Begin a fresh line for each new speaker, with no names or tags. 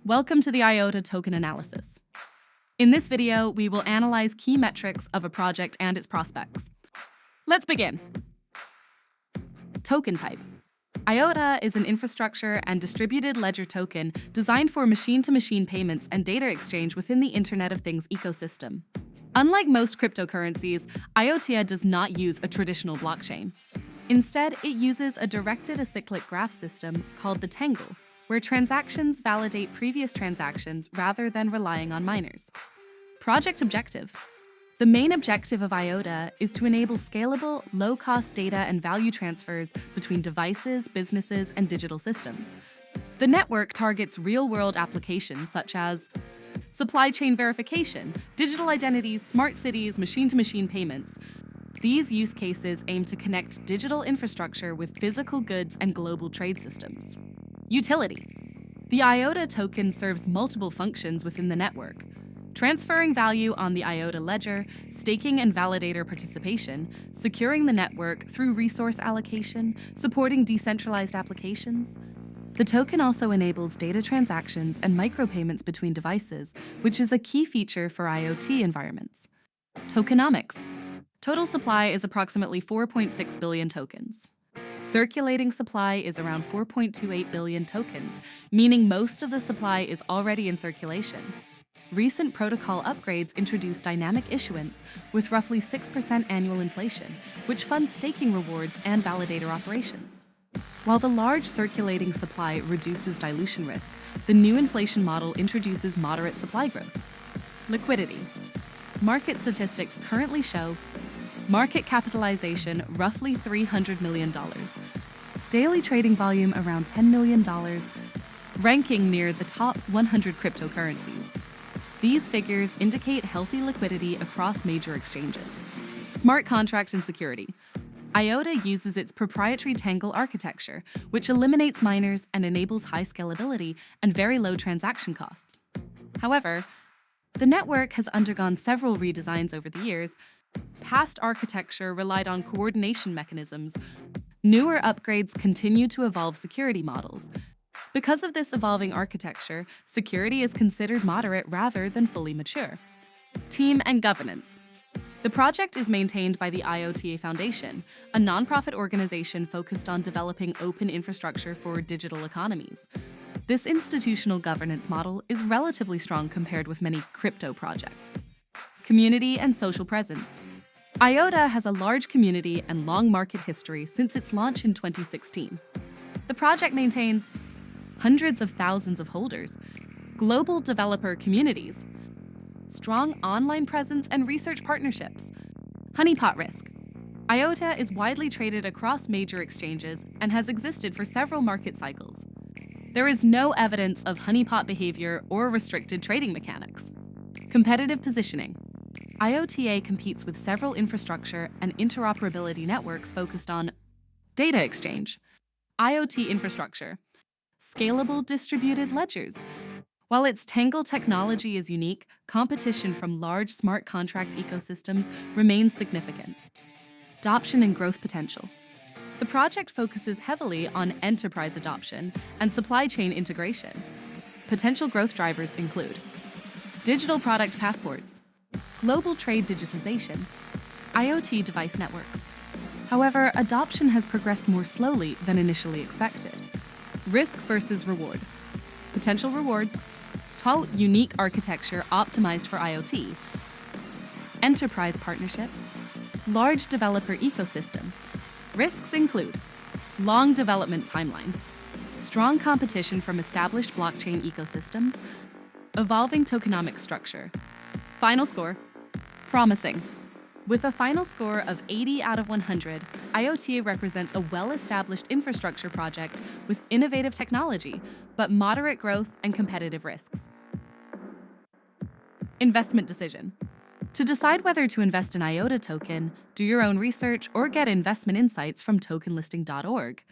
Welcome to the IOTA token analysis. In this video, we will analyze key metrics of a project and its prospects. Let's begin. Token type. IOTA is an infrastructure and distributed ledger token designed for machine-to-machine payments and data exchange within the Internet of Things ecosystem. Unlike most cryptocurrencies, IOTA does not use a traditional blockchain. Instead, it uses a directed acyclic graph system called the Tangle, where transactions validate previous transactions rather than relying on miners. Project objective. The main objective of IOTA is to enable scalable, low-cost data and value transfers between devices, businesses, and digital systems. The network targets real-world applications such as supply chain verification, digital identities, smart cities, machine-to-machine payments. These use cases aim to connect digital infrastructure with physical goods and global trade systems. Utility. The IOTA token serves multiple functions within the network: transferring value on the IOTA ledger, staking and validator participation, securing the network through resource allocation, supporting decentralized applications. The token also enables data transactions and micropayments between devices, which is a key feature for IoT environments. Tokenomics. Total supply is approximately 4.6 billion tokens. Circulating supply is around 4.28 billion tokens, meaning most of the supply is already in circulation. Recent protocol upgrades introduced dynamic issuance with roughly 6% annual inflation, which funds staking rewards and validator operations. While the large circulating supply reduces dilution risk, the new inflation model introduces moderate supply growth. Liquidity. Market statistics currently show market capitalization roughly $300 million, daily trading volume around $10 million, ranking near the top 100 cryptocurrencies. These figures indicate healthy liquidity across major exchanges. Smart contract and security. IOTA uses its proprietary Tangle architecture, which eliminates miners and enables high scalability and very low transaction costs. However, the network has undergone several redesigns over the years. Past architecture relied on coordination mechanisms. Newer upgrades continue to evolve security models. Because of this evolving architecture, security is considered moderate rather than fully mature. Team and governance. The project is maintained by the IOTA Foundation, a nonprofit organization focused on developing open infrastructure for digital economies. This institutional governance model is relatively strong compared with many crypto projects. Community and social presence. IOTA has a large community and long market history since its launch in 2016. The project maintains hundreds of thousands of holders, global developer communities, strong online presence and research partnerships. Honeypot risk. IOTA is widely traded across major exchanges and has existed for several market cycles. There is no evidence of honeypot behavior or restricted trading mechanics. Competitive positioning. IOTA competes with several infrastructure and interoperability networks focused on data exchange, IoT infrastructure, scalable distributed ledgers. While its Tangle technology is unique, competition from large smart contract ecosystems remains significant. Adoption and growth potential. The project focuses heavily on enterprise adoption and supply chain integration. Potential growth drivers include digital product passports, global trade digitization, IoT device networks. However, adoption has progressed more slowly than initially expected. Risk versus reward. Potential rewards: unique architecture optimized for IoT, enterprise partnerships, large developer ecosystem. Risks include long development timeline, strong competition from established blockchain ecosystems, evolving tokenomic structure. Final score: promising. With a final score of 80 out of 100, IOTA represents a well-established infrastructure project with innovative technology, but moderate growth and competitive risks. Investment decision. To decide whether to invest in IOTA token, do your own research or get investment insights from tokenlisting.org.